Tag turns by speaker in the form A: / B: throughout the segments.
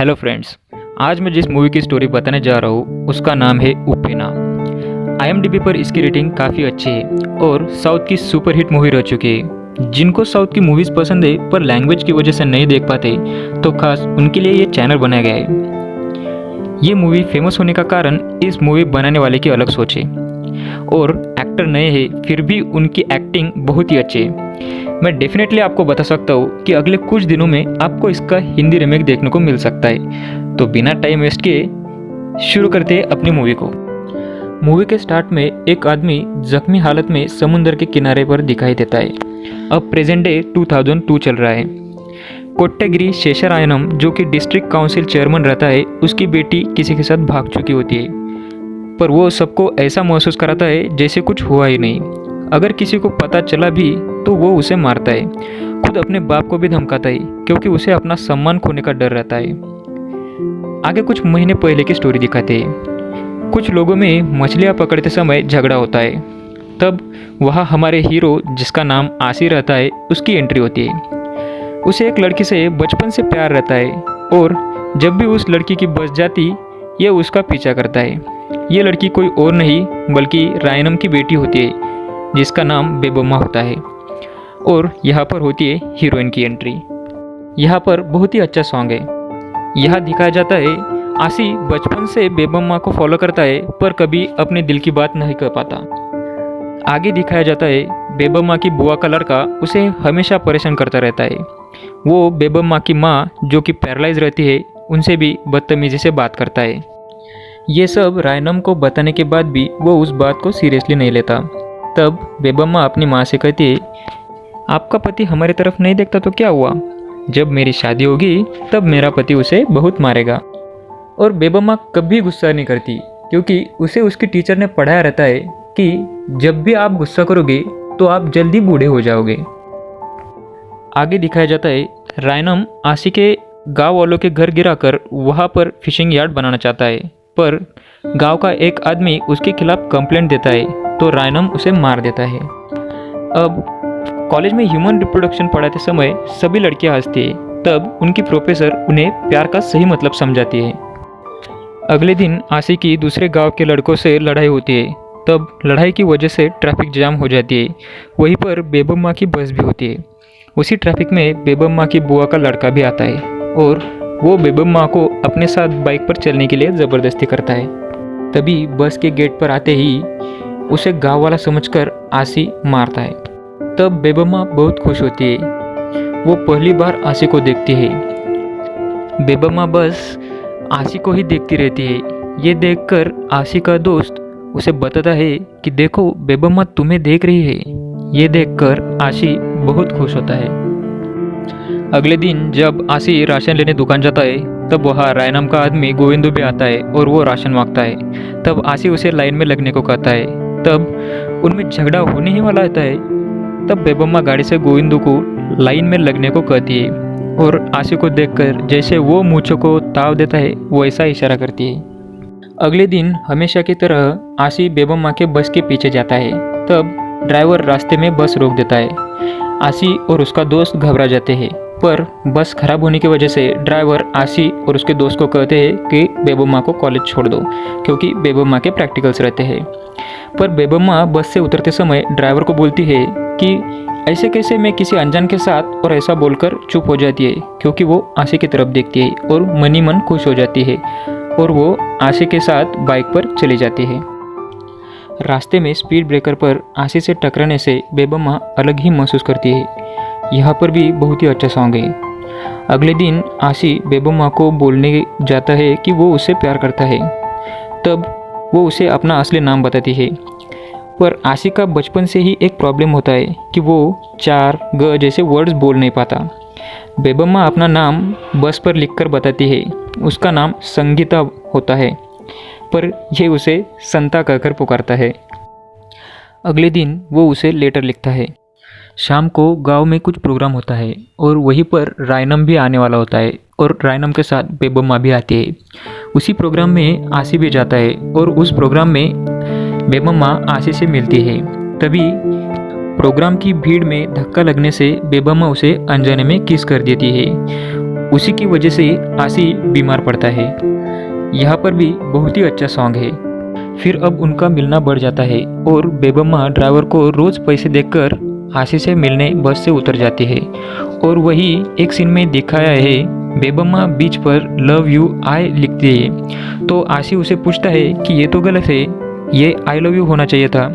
A: Hello friends, आज मैं जिस मूवी की स्टोरी बताने जा रहा हूँ उसका नाम है उपेना। IMDb पर इसकी रेटिंग काफ़ी अच्छी है और साउथ की सुपरहिट मूवी रह चुकी है। जिनको साउथ की मूवीज़ पसंद है पर लैंग्वेज की वजह से नहीं देख पाते तो खास उनके लिए ये चैनल बनाया गया है। ये मूवी फेमस होने का कारण इस मूवी बनाने वाले की अलग सोच है और एक्टर नए हैं फिर भी उनकी एक्टिंग बहुत ही अच्छी है। मैं डेफिनेटली आपको बता सकता हूँ कि अगले कुछ दिनों में आपको इसका हिंदी रीमेक देखने को मिल सकता है। तो बिना टाइम वेस्ट किए शुरू करते हैं अपनी मूवी को। मूवी के स्टार्ट में एक आदमी जख्मी हालत में समुद्र के किनारे पर दिखाई देता है। अब प्रेजेंट डे 2002 चल रहा है। कोट्टेगिरी शेषरायनम जो कि डिस्ट्रिक्ट काउंसिल चेयरमैन रहता है, उसकी बेटी किसी के साथ भाग चुकी होती है, पर वो सबको ऐसा महसूस कराता है जैसे कुछ हुआ ही नहीं। अगर किसी को पता चला भी तो वो उसे मारता है। खुद अपने बाप को भी धमकाता है क्योंकि उसे अपना सम्मान खोने का डर रहता है। आगे कुछ महीने पहले की स्टोरी दिखाते हैं। कुछ लोगों में मछलियाँ पकड़ते समय झगड़ा होता है। तब वहाँ हमारे हीरो जिसका नाम आसी रहता है उसकी एंट्री होती है। उसे एक लड़की से बचपन से प्यार रहता है और जब भी उस लड़की की बस जाती ये उसका पीछा करता है। ये लड़की कोई और नहीं बल्कि रायनम की बेटी होती है जिसका नाम बेबम्मा होता है। और यहाँ पर होती है हीरोइन की एंट्री। यहाँ पर बहुत ही अच्छा सॉन्ग है। यहाँ दिखाया जाता है आसी बचपन से बेबम्मा को फॉलो करता है पर कभी अपने दिल की बात नहीं कर पाता। आगे दिखाया जाता है बेबम्मा की बुआ का लड़का उसे हमेशा परेशान करता रहता है। वो बेबम्मा की माँ जो कि पैरालाइज रहती है उनसे भी बदतमीजी से बात करता है। ये सब रायनम को बताने के बाद भी वो उस बात को सीरियसली नहीं लेता। तब बेबम्मा अपनी माँ से कहती है, आपका पति हमारी तरफ नहीं देखता तो क्या हुआ, जब मेरी शादी होगी तब मेरा पति उसे बहुत मारेगा। और बेबम्मा कभी गुस्सा नहीं करती क्योंकि उसे उसकी टीचर ने पढ़ाया रहता है कि जब भी आप गुस्सा करोगे तो आप जल्दी बूढ़े हो जाओगे। आगे दिखाया जाता है रायनम आसी के गांव वालों के घर गिराकर वहाँ पर फिशिंग यार्ड बनाना चाहता है, पर गांव का एक आदमी उसके खिलाफ कंप्लेंट देता है तो रायनम उसे मार देता है। अब कॉलेज में ह्यूमन रिप्रोडक्शन पढ़ाते समय सभी लड़कियां हंसती है। तब उनकी प्रोफेसर उन्हें प्यार का सही मतलब समझाती है। अगले दिन आसी की दूसरे गांव के लड़कों से लड़ाई होती है। तब लड़ाई की वजह से ट्रैफिक जाम हो जाती है। वहीं पर बेबम्मा की बस भी होती है। उसी ट्रैफिक में बेबम्मा की बुआ का लड़का भी आता है और वो बेबम्मा को अपने साथ बाइक पर चलने के लिए ज़बरदस्ती करता है। तभी बस के गेट पर आते ही उसे गाँव वाला समझकर आसी मारता है। तब बेबम्मा बहुत खुश होती है। वो पहली बार आसी को देखती है। बेबम्मा बस आसी को ही देखती रहती है। ये देखकर आसी का दोस्त उसे बताता है कि देखो बेबम्मा तुम्हें देख रही है। ये देखकर आसी बहुत खुश होता है। अगले दिन जब आसी राशन लेने दुकान जाता है तब वहाँ रायनम का आदमी गोविंदू भी आता है और वो राशन मांगता है। तब आसी उसे लाइन में लगने को कहता है। तब उनमें झगड़ा होने ही वाला होता है। तब बेबम्मा गाड़ी से गोविंदू को लाइन में लगने को कहती है और आसी को देखकर जैसे वो मूंछों को ताव देता है वैसा इशारा करती है। अगले दिन हमेशा की तरह आसी बेबम्मा के बस के पीछे जाता है। तब ड्राइवर रास्ते में बस रोक देता है। आसी और उसका दोस्त घबरा जाते हैं, पर बस खराब होने की वजह से ड्राइवर आसी और उसके दोस्त को कहते हैं कि बेबम्मा को कॉलेज छोड़ दो क्योंकि बेबम्मा के प्रैक्टिकल्स रहते हैं। पर बेबम्मा बस से उतरते समय ड्राइवर को बोलती है कि ऐसे कैसे मैं किसी अनजान के साथ, और ऐसा बोलकर चुप हो जाती है क्योंकि वो आशी की तरफ देखती है और मन ही मन खुश हो जाती है और वो आशी के साथ बाइक पर चली जाती है। रास्ते में स्पीड ब्रेकर पर आशी से टकराने से बेबम्मा अलग ही महसूस करती है। यहाँ पर भी बहुत ही अच्छा सॉन्ग है। अगले दिन आशी बेबम्मा को बोलने जाता है कि वो उससे प्यार करता है। तब वो उसे अपना असली नाम बताती है, पर आशी का बचपन से ही एक प्रॉब्लम होता है कि वो 4 ग जैसे वर्ड्स बोल नहीं पाता। बेबम्मा अपना नाम बस पर लिखकर बताती है। उसका नाम संगीता होता है, पर यह उसे संता कहकर पुकारता है। अगले दिन वो उसे लेटर लिखता है। शाम को गांव में कुछ प्रोग्राम होता है और वहीं पर रायनम भी आने वाला होता है और रायनम के साथ बेबम्मा भी आती है। उसी प्रोग्राम में आशी भी जाता है और उस प्रोग्राम में बेबम्मा आशी से मिलती है। तभी प्रोग्राम की भीड़ में धक्का लगने से बेबम्मा उसे अनजाने में किस कर देती है। उसी की वजह से आशी बीमार पड़ता है। यहाँ पर भी बहुत ही अच्छा सॉन्ग है। फिर अब उनका मिलना बढ़ जाता है और बेबम्मा ड्राइवर को रोज़ पैसे देकर आशी से मिलने बस से उतर जाती है। और वही एक सीन में दिखाया है, बेबम्मा बीच पर लव यू आई लिखती है तो आशी उसे पूछता है कि ये तो गलत है, ये आई लव यू होना चाहिए था।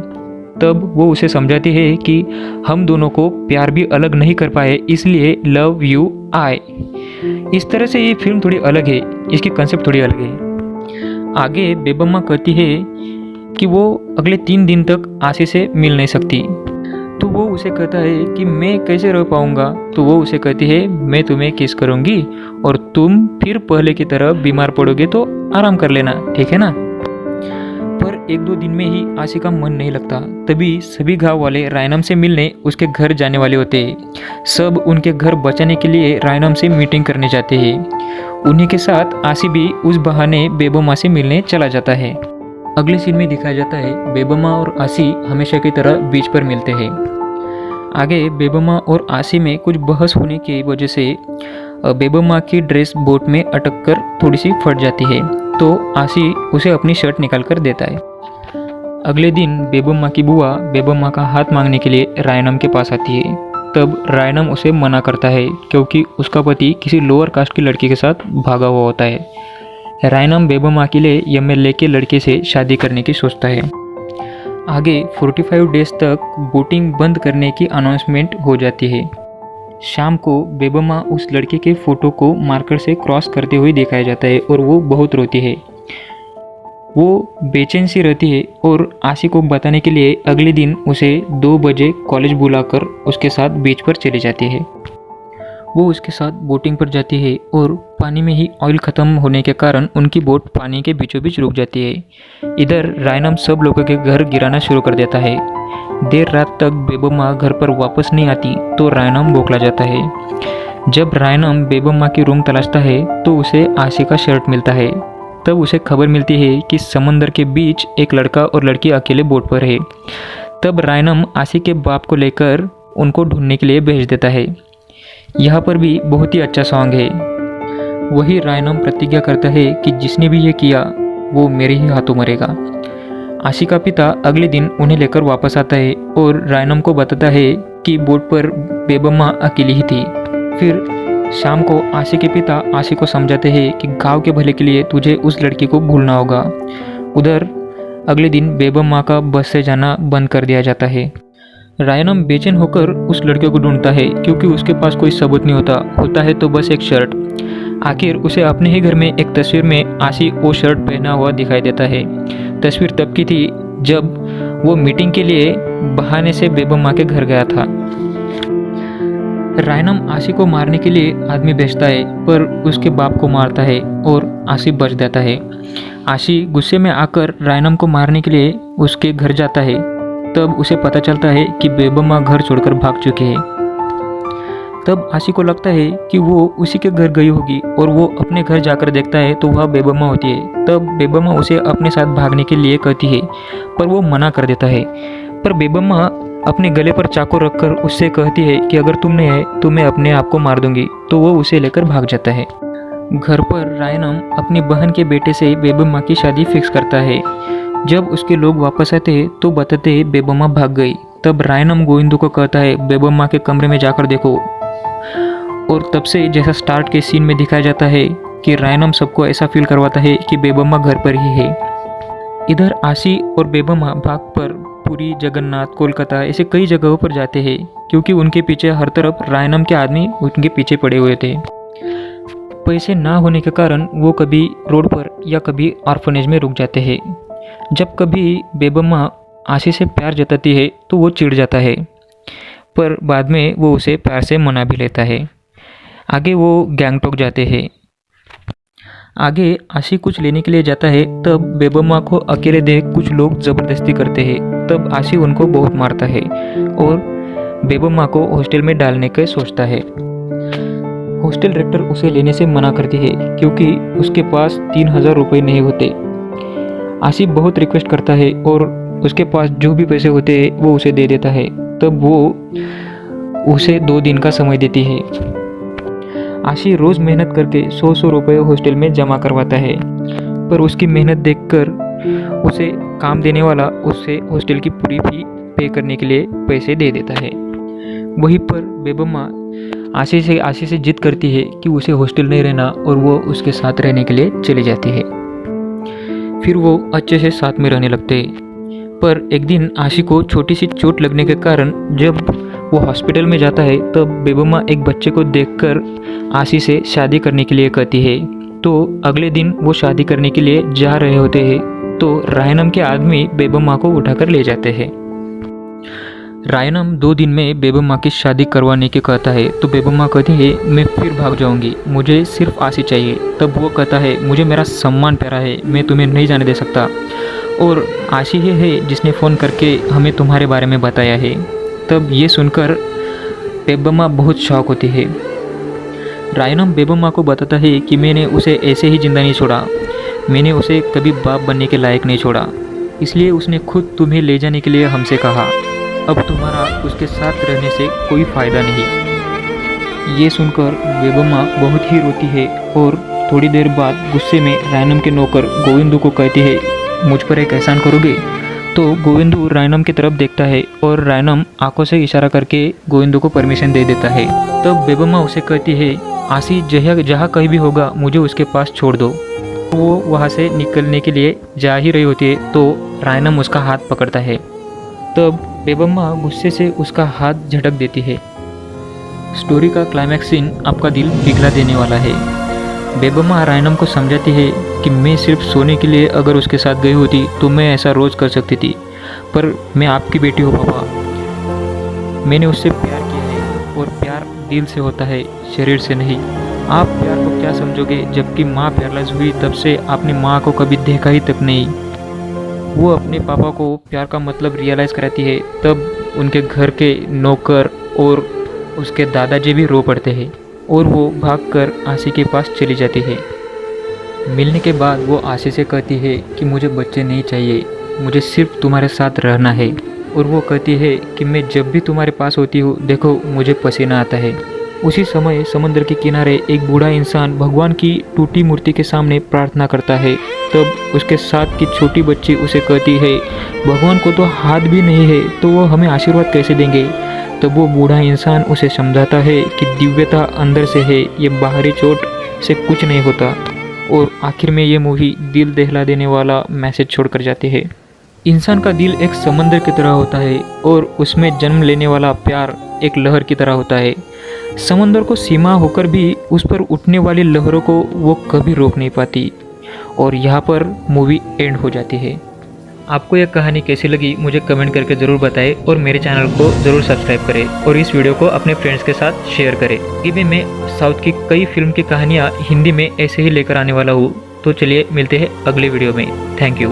A: तब वो उसे समझाती है कि हम दोनों को प्यार भी अलग नहीं कर पाए, इसलिए लव यू आई। इस तरह से ये फिल्म थोड़ी अलग है, इसकी कंसेप्ट थोड़ी अलग है। आगे बेबम्मा कहती है कि वो अगले 3 दिन तक आशी से मिल नहीं सकती। तो वो उसे कहता है कि मैं कैसे रह पाऊँगा। तो वो उसे कहती है मैं तुम्हें किस करूँगी और तुम फिर पहले की तरह बीमार पड़ोगे तो आराम कर लेना, ठीक है ना। पर 1-2 दिन में ही आशी का मन नहीं लगता। तभी सभी गाँव वाले रायनम से मिलने उसके घर जाने वाले होते हैं। सब उनके घर बचाने के लिए रायनम से मीटिंग करने जाते हैं। उन्हीं के साथ आशी भी उस बहाने बेबम्मा से मिलने चला जाता है। अगले सीन में दिखाया जाता है बेबम्मा और आशी हमेशा की तरह बीच पर मिलते हैं। आगे बेबम्मा और आशी में कुछ बहस होने की वजह से बेबम्मा की ड्रेस बोट में अटक कर थोड़ी सी फट जाती है तो आशी उसे अपनी शर्ट निकाल कर देता है। अगले दिन बेबम्मा की बुआ बेबम्मा का हाथ मांगने के लिए रायनम के पास आती है। तब रायनम उसे मना करता है क्योंकि उसका पति किसी लोअर कास्ट की लड़की के साथ भागा हुआ होता है। रायनम बेबम्मा के लिए एमएलए के लड़के से शादी करने की सोचता है। आगे 45 डेज तक बोटिंग बंद करने की अनाउंसमेंट हो जाती है। शाम को बेबम्मा उस लड़के के फोटो को मार्कर से क्रॉस करते हुए दिखाया जाता है और वो बहुत रोती है। वो बेचैन सी रहती है और आशी को बताने के लिए अगले दिन उसे 2 बजे कॉलेज बुलाकर उसके साथ बीच पर चली जाती है। वो उसके साथ बोटिंग पर जाती है और पानी में ही ऑयल ख़त्म होने के कारण उनकी बोट पानी के बीचों बीच रुक जाती है। इधर रायनम सब लोगों के घर गिराना शुरू कर देता है। देर रात तक बेबम्मा घर पर वापस नहीं आती तो रायनम बौखला जाता है। जब रायनम बेबम्मा की रूम तलाशता है तो उसे आशी का शर्ट मिलता है। तब उसे खबर मिलती है कि समंदर के बीच एक लड़का और लड़की अकेले बोट पर है। तब रायनम आशी के बाप को लेकर उनको ढूंढने के लिए भेज देता है। यहाँ पर भी बहुत ही अच्छा सॉन्ग है। वही रायनम प्रतिज्ञा करता है कि जिसने भी ये किया वो मेरे ही हाथों मरेगा। आशी का पिता अगले दिन उन्हें लेकर वापस आता है और रायनम को बताता है कि बोट पर बेबम्मा अकेली ही थी। फिर शाम को आशी के पिता आशी को समझाते हैं कि गांव के भले के लिए तुझे उस लड़की को भूलना होगा। उधर अगले दिन बेबम्मा का बस से जाना बंद कर दिया जाता है। रायनम बेचैन होकर उस लड़के को ढूंढता है क्योंकि उसके पास कोई सबूत नहीं होता है तो बस एक शर्ट। आखिर उसे अपने ही घर में एक तस्वीर में आशी वो शर्ट पहना हुआ दिखाई देता है। तस्वीर तब की थी जब वो मीटिंग के लिए बहाने से बेबम्मा के घर गया था। रायनम आशी को मारने के लिए आदमी भेजता है पर उसके बाप को मारता है और आशी बच जाता है। आशी गुस्से में आकर रायनम को मारने के लिए उसके घर जाता है। तब उसे पता चलता है कि बेबम्मा घर छोड़कर भाग चुके हैं। तब आशी को लगता है कि वो उसी के घर गई होगी और वो अपने घर जाकर देखता है तो वह बेबम्मा होती है। तब बेबम्मा उसे अपने साथ भागने के लिए कहती है पर वो मना कर देता है। पर बेबम्मा अपने गले पर चाकू रखकर उससे कहती है कि अगर तुम नहीं आए तो मैं अपने आप को मार दूंगी। तो वो उसे लेकर भाग जाता है। घर पर रायनम अपनी बहन के बेटे से बेबम्मा की शादी फिक्स करता है। जब उसके लोग वापस आते तो बताते बेबम्मा भाग गई। तब रायनम गोविंदू को कहता है बेबम्मा के कमरे में जाकर देखो। और तब से जैसा स्टार्ट के सीन में दिखाया जाता है कि रायनम सबको ऐसा फील करवाता है कि बेबम्मा घर पर ही है। इधर आशी और बेबम्मा भाग पर पुरी, जगन्नाथ, कोलकाता ऐसे कई जगहों पर जाते हैं क्योंकि उनके पीछे हर तरफ रायनम के आदमी उनके पीछे पड़े हुए थे। पैसे ना होने के कारण वो कभी रोड पर या कभी ऑर्फनेज में रुक जाते हैं। जब कभी बेबम्मा आशी से प्यार जताती है तो वो चिढ़ जाता है पर बाद में वो उसे प्यार से मना भी लेता है। आगे वो गैंगटॉक जाते हैं। आगे आशी कुछ लेने के लिए जाता है तब बेबम्मा को अकेले देख कुछ लोग ज़बरदस्ती करते हैं। तब आशी उनको बहुत मारता है और बेबम्मा को हॉस्टल में डालने का सोचता है। हॉस्टल डायरेक्टर उसे लेने से मना करती है क्योंकि उसके पास 3000 रुपये नहीं होते। आशी बहुत रिक्वेस्ट करता है और उसके पास जो भी पैसे होते हैं वो उसे दे देता है। तब वो उसे 2 दिन का समय देती है। आशी रोज़ मेहनत करके 100 रुपये हॉस्टल में जमा करवाता है, पर उसकी मेहनत देखकर उसे काम देने वाला उससे हॉस्टल की पूरी फी पे करने के लिए पैसे दे देता है। वहीं पर बेबम्मा आशी से जिद करती है कि उसे हॉस्टल नहीं रहना और वो उसके साथ रहने के लिए चली जाती है। फिर वो अच्छे से साथ में रहने लगते हैं। पर एक दिन आशी को छोटी सी चोट लगने के कारण जब वो हॉस्पिटल में जाता है तब बेबम्मा एक बच्चे को देखकर आशी से शादी करने के लिए कहती है। तो अगले दिन वो शादी करने के लिए जा रहे होते हैं तो रायनम के आदमी बेबम्मा को उठाकर ले जाते हैं। रायनम 2 दिन में बेबम्मा की शादी करवाने के कहता है तो बेबम्मा कहती है मैं फिर भाग जाऊंगी, मुझे सिर्फ आशी चाहिए। तब वो कहता है मुझे मेरा सम्मान प्यारा है, मैं तुम्हें नहीं जाने दे सकता, और आशी ही है जिसने फ़ोन करके हमें तुम्हारे बारे में बताया है। तब ये सुनकर बेबम्मा बहुत शॉक होती है। रायनम बेबम्मा को बताता है कि मैंने उसे ऐसे ही जिंदा नहीं छोड़ा, मैंने उसे कभी बाप बनने के लायक नहीं छोड़ा, इसलिए उसने खुद तुम्हें ले जाने के लिए हमसे कहा। अब तुम्हारा उसके साथ रहने से कोई फ़ायदा नहीं। ये सुनकर बेबम्मा बहुत ही रोती है और थोड़ी देर बाद गुस्से में रायनम के नौकर गोविंदू को कहती है मुझ पर एक एहसान करोगे। तो गोविंदू रायनम की तरफ देखता है और रायनम आंखों से इशारा करके गोविंदू को परमिशन दे देता है। तब बेबम्मा उसे कहती है आशी जहाँ कहीं भी होगा मुझे उसके पास छोड़ दो। वो वहाँ से निकलने के लिए जा ही रही होती है तो रायनम उसका हाथ पकड़ता है। तब बेबम्मा गुस्से से उसका हाथ झटक देती है। स्टोरी का क्लाइमैक्स सीन आपका दिल पिघला देने वाला है। बेबम्मा रायनम को समझाती है कि मैं सिर्फ सोने के लिए अगर उसके साथ गई होती तो मैं ऐसा रोज़ कर सकती थी, पर मैं आपकी बेटी हूँ पापा, मैंने उससे प्यार किया है और प्यार दिल से होता है, शरीर से नहीं। आप प्यार को क्या समझोगे, जबकि माँ पैरालाइज हुई तब से आपने माँ को कभी देखा ही तक नहीं। वो अपने पापा को प्यार का मतलब रियलाइज़ कराती है। तब उनके घर के नौकर और उसके दादाजी भी रो पड़ते हैं और वो भागकर आशी के पास चली जाती है। मिलने के बाद वो आशी से कहती है कि मुझे बच्चे नहीं चाहिए, मुझे सिर्फ तुम्हारे साथ रहना है। और वो कहती है कि मैं जब भी तुम्हारे पास होती हूँ देखो मुझे पसीना आता है। उसी समय समुद्र के किनारे एक बूढ़ा इंसान भगवान की टूटी मूर्ति के सामने प्रार्थना करता है। तब उसके साथ की छोटी बच्ची उसे कहती है भगवान को तो हाथ भी नहीं है तो वो हमें आशीर्वाद कैसे देंगे। तब वो बूढ़ा इंसान उसे समझाता है कि दिव्यता अंदर से है, ये बाहरी चोट से कुछ नहीं होता। और आखिर में ये मूवी दिल दहला देने वाला मैसेज छोड़कर जाती है। इंसान का दिल एक समंदर की तरह होता है और उसमें जन्म लेने वाला प्यार एक लहर की तरह होता है। समंदर को सीमा होकर भी उस पर उठने वाली लहरों को वो कभी रोक नहीं पाती। और यहाँ पर मूवी एंड हो जाती है। आपको यह कहानी कैसी लगी मुझे कमेंट करके ज़रूर बताएं और मेरे चैनल को ज़रूर सब्सक्राइब करें और इस वीडियो को अपने फ्रेंड्स के साथ शेयर करें। कि मैं साउथ की कई फिल्म की कहानियाँ हिंदी में ऐसे ही लेकर आने वाला हूँ। तो चलिए मिलते हैं अगले वीडियो में। Thank you.